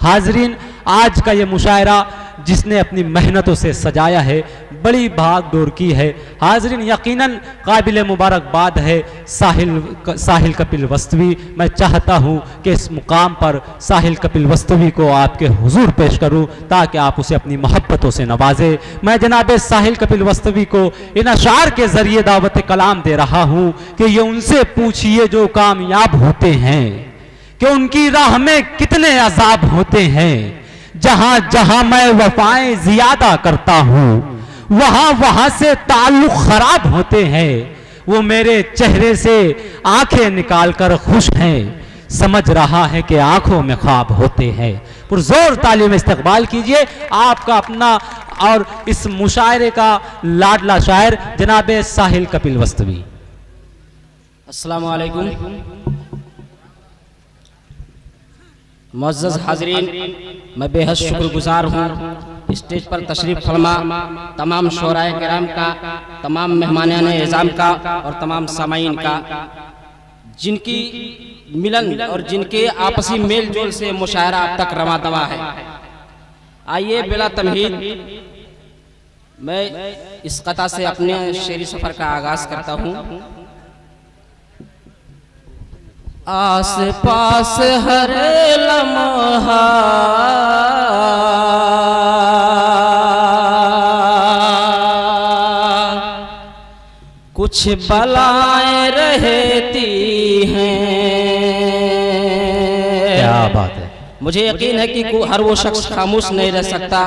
हाजरीन, आज का ये मुशायरा जिसने अपनी मेहनतों से सजाया है, बड़ी भाग दौड़ की है। हाजरीन, यकीनन काबिल मुबारकबाद है साहिल कपिल वस्तवी। मैं चाहता हूँ कि इस मुकाम पर साहिल कपिल वस्तवी को आपके हुजूर पेश करूँ ताकि आप उसे अपनी मोहब्बतों से नवाजे। मैं जनाब साहिल कपिल वस्तवी को इन अशार के ज़रिए दावत कलाम दे रहा हूँ कि ये उनसे पूछिए जो कामयाब होते हैं कि उनकी राह में कितने अजाब होते हैं। जहां जहां मैं वफाएं ज्यादा करता हूं वहां वहां से ताल्लुक खराब होते हैं। वो मेरे चेहरे से आंखें निकालकर खुश हैं, समझ रहा है कि आंखों में ख्वाब होते हैं। पुरजोर तालीम इस्तकबाल कीजिए आपका अपना और इस मुशायरे का लाडला शायर जनाब साहिल कपिल वस्तवी। अस्सलामु अलैकुम। मुअज़्ज़ज़ हाज़रीन, मैं बेहद शुक्रगुजार हूँ स्टेज पर तशरीफ़ फरमा तमाम शोराए किराम का, तमाम मेहमानान इज़ाम का और तमाम सामाईन का, जिनकी मिलन और जिनके आपसी मेल जोल से मुशायरा अब तक रवा दवा है। आइए बिला तमहीद मैं इस कता से अपने शेरी सफ़र का आगाज़ करता हूँ। आस पास हर लम्हा कुछ बलाएं रहती हैं। क्या बात है। मुझे यकीन है कि हर वो शख्स खामोश नहीं रह सकता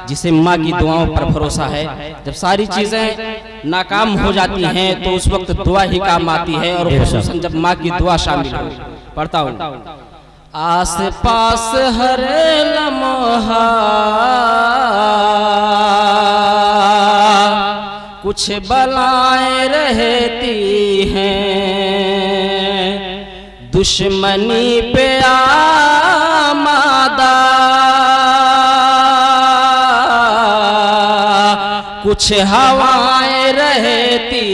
जिसे माँ की दुआओं पर भरोसा है। जब सारी चीज़ें नाकाम हो जाती हैं तो उस वक्त दुआ ही काम आती है, और खुसूसन जब माँ की दुआ शामिल हो। पढ़ता हूँ। आस पास हर लम्हा कुछ बलाएं रहती हैं, दुश्मनी पे आमादा कुछ हवाएं रहती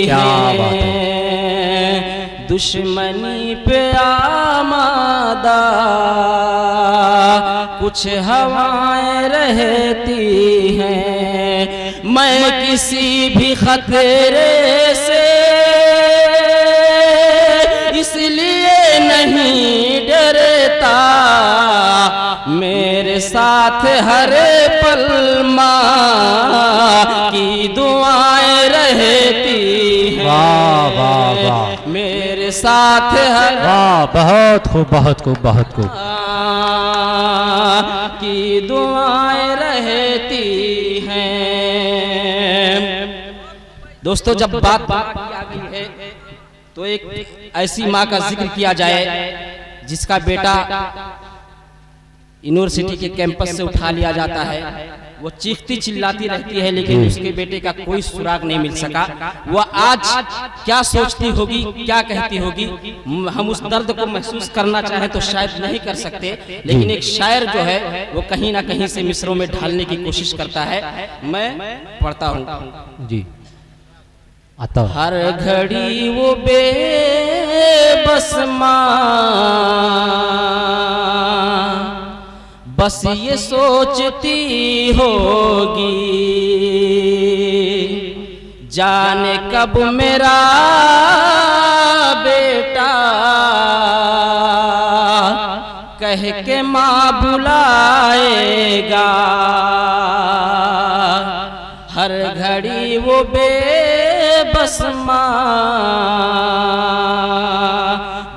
हैं, दुश्मनी पे आमादा कुछ हवाएं रहती हैं। मैं किसी भी खतरे से इसलिए नहीं डरता, मेरे साथ हर पल माँ की दुआएं रहती हैं। वाह वाह वाह, मेरे साथ हर वाह, बहुत खूब बहुत खूब बहुत खूब की दुआएं रहती हैं। दोस्तों, जब बात आ गई है तो एक ऐसी माँ का जिक्र किया जाए जिसका बेटा यूनिवर्सिटी के कैंपस से उठा लिया जाता है। वो चीखती चिल्लाती रहती है लेकिन उसके बेटे का कोई सुराग नहीं मिल सका। वो आज क्या सोचती होगी, क्या कहती होगी, हम उस दर्द को महसूस करना चाहें तो शायद नहीं कर सकते, लेकिन एक शायर जो है वो कहीं ना कहीं से मिसरों में ढालने की कोशिश करता है। मैं पढ़ता हूँ जी। हर घड़ी वो बेबस माँ बस ये सोचती होगी, जाने कब मेरा बेटा कह के माँ बुलाएगा। हर घड़ी वो बेबस माँ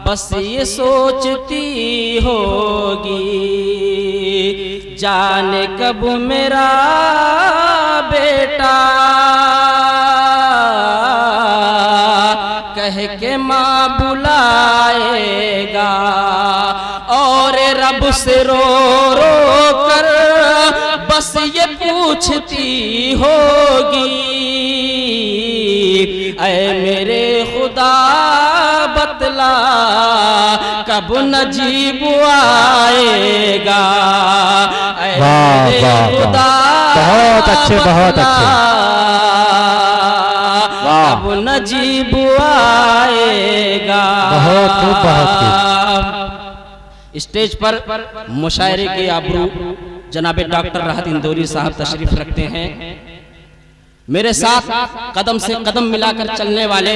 बस ये सोचती होगी, जाने कब मेरा बेटा कह के माँ बुलाएगा। और रब से रो रो कर बस ये पूछती होगी, ऐ मेरे खुदा बतला कब नजीब आएगा। वाह वाह, बहुत अच्छे बहुत अच्छे, कब नजीब आएगा। बहुत खूब बहुत खूब। स्टेज पर मुशायरे के आबरू जनाब डॉक्टर राहत इंदौरी साहब तशरीफ रखते हैं। मेरे साथ कदम से कदम मिलाकर चलने वाले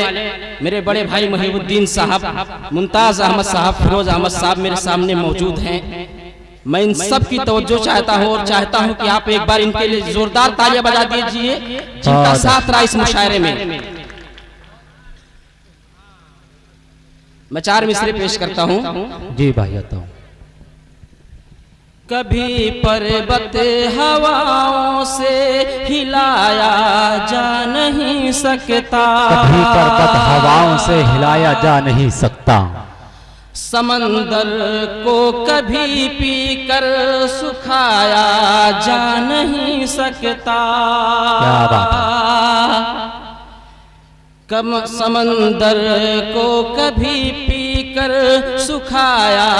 मेरे बड़े भाई मुहिबुद्दीन साहब, मुमताज अहमद साहब, फिरोज अहमद साहब मेरे सामने मौजूद हैं। मैं इन सब की तवज्जो चाहता हूं और चाहता हूं कि आप एक बार इनके लिए जोरदार तालियां बजा दीजिए जिनका साथ रहा इस मुशायरे में। मैं 4 मिसरे पेश करता हूं। जी भाई आता हूँ। कभी पर्वत हवाओं से हिलाया जा नहीं सकता, कभी पर्वत हवाओं से हिलाया जा नहीं सकता, समंदर को कभी पीकर सुखाया जा नहीं सकता। क्या बात है। समंदर को कभी पीकर सुखाया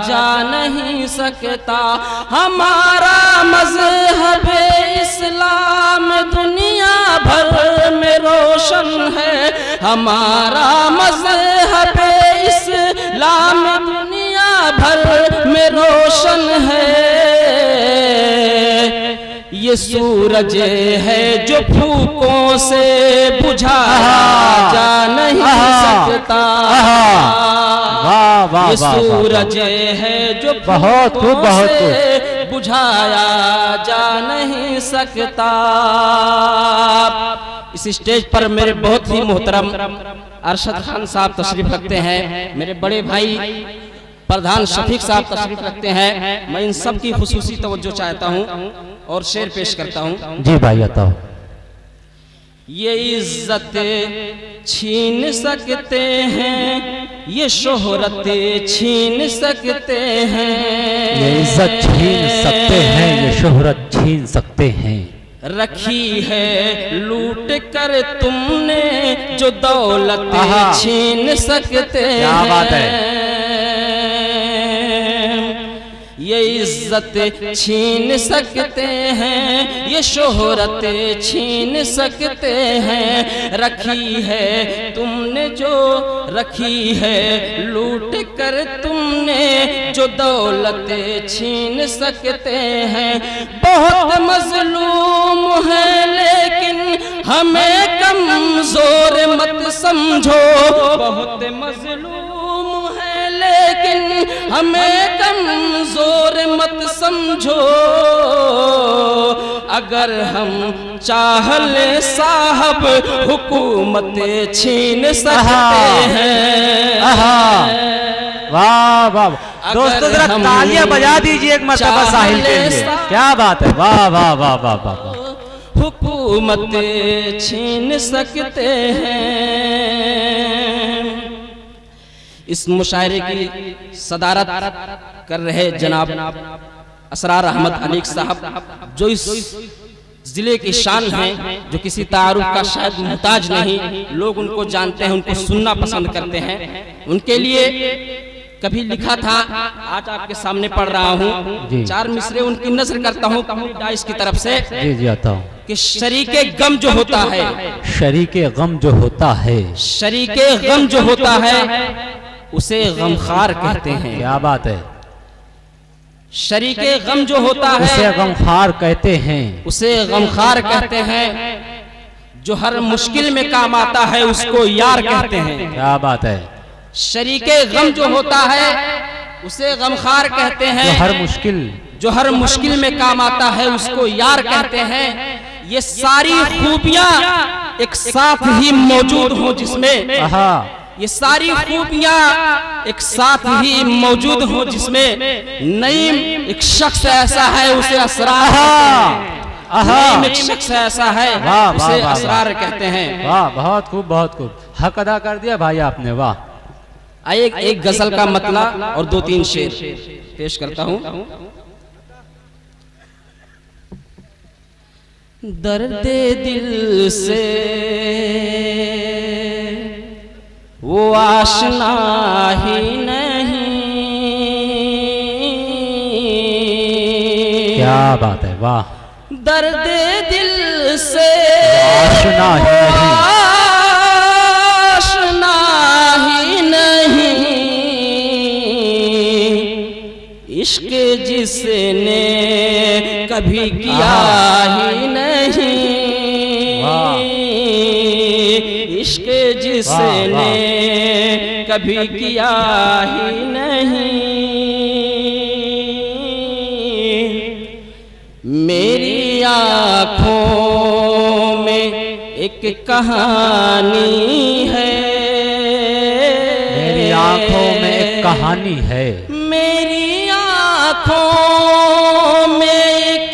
जा नहीं सकता। हमारा मज़हब इस्लाम दुनिया भर में रोशन है, हमारा मज़हब इस्लाम दुनिया भर में रोशन है। ये सूरज है जो फूकों से बुझाया जा नहीं सकता। ये सूरज है जो फूकों से बुझाया जा नहीं सकता। इस स्टेज पर मेरे बहुत ही मोहतरम अरशद खान साहब तशरीफ रखते हैं। मेरे बड़े भाई प्रधान शफीक साहब तशरीफ रखते हैं। मैं इन सब की खुसूसी तवज्जो चाहता हूँ और शेर पेश करता हूँ। जी भाई आता हूँ। ये इज्जत छीन सकते हैं, ये शोहरत छीन सकते हैं, ये इज्जत छीन सकते हैं, ये शोहरत छीन सकते हैं। रखी है लूट कर तुमने जो दौलत छीन सकते हैं। क्या बात है। ये इज्जत छीन सकते हैं, ये शोहरत छीन सकते हैं। रखी है तुमने जो रखी है लूट कर तुमने जो दौलत छीन सकते हैं। बहुत मजलूम है लेकिन हमें कमजोर मत समझो, बहुत मजलूम है लेकिन हमें कमजोर मत समझो। अगर हम चाह ले साहब हुकूमत छीन सकते हैं। वाह वाह दोस्तों, जरा तालियां बजा दीजिए एक मर्तबा साहिल के लिए। क्या बात है। वाह वाह वाह वाह वाह। हुकूमत छीन सकते हैं। इस मुशायरे की सदारत कर रहे जनाब असरार अहमद अलीक साहब, जो इस जिले की शान हैं, जो किसी तारुफ का शायद मुहताज नहीं, लोग उनको जानते हैं, उनको सुनना पसंद करते हैं। उनके लिए कभी लिखा था, आज आपके सामने पढ़ रहा हूँ। 4 मिसरे उनकी नज़र करता हूँ डाइस की तरफ से। जी जी आता हूँ। कि शरीके गम जो होता है, शरीके गम जो होता है, शरीके गम जो होता है उसे गमखार कहते हैं। क्या बात है। शरीके गम जो होता है उसे गमखार कहते हैं, उसे गमखार कहते हैं। जो हर मुश्किल में काम आता है उसको यार कहते हैं। क्या बात है। शरीके गम जो होता है उसे गमखार कहते हैं। जो हर मुश्किल में काम आता है उसको यार कहते हैं। ये सारी खूबियां एक साथ ही मौजूद हो जिसमें, ये सारी खूबियां एक साथ ही मौजूद हो जिसमें नईम एक शख्स ऐसा है उसे असरार, नईम एक शख्स ऐसा है उसे असरार कहते हैं। वाह बहुत खूब बहुत खूब। हक अदा कर दिया भाई आपने। वाह। आइए एक गजल का मतला और 2-3 शेर पेश करता हूं। दर्द दिल से वो आशना ही नहीं। क्या बात है। वाह। दर्द दिल से आशना ही नहीं, आशना ही नहीं। जिसने कभी किया ही नहीं, इश्क जिसने कभी किया ही नहीं। मेरी आँखों में एक कहानी है, मेरी आँखों में एक कहानी है, मेरी आँखों में एक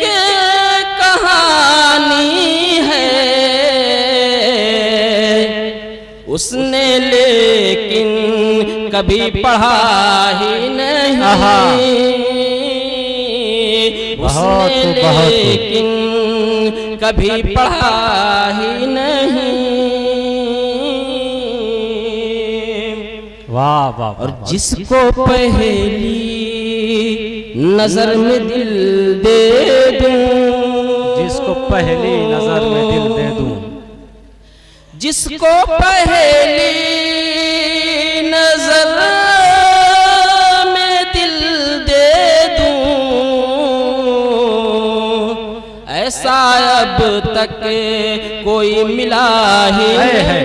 कहानी है। उसने लेकिन कभी पढ़ा ही नहीं, उसने लेकिन कभी पढ़ा ही नहीं। वाह वाह। और जिसको पहली नजर में दिल दे दूं, जिसको पहली नजर में दिल दे दूं, जिसको पहली नजर में दिल दे दूं, ऐसा अब तक कोई मिला ही नहीं।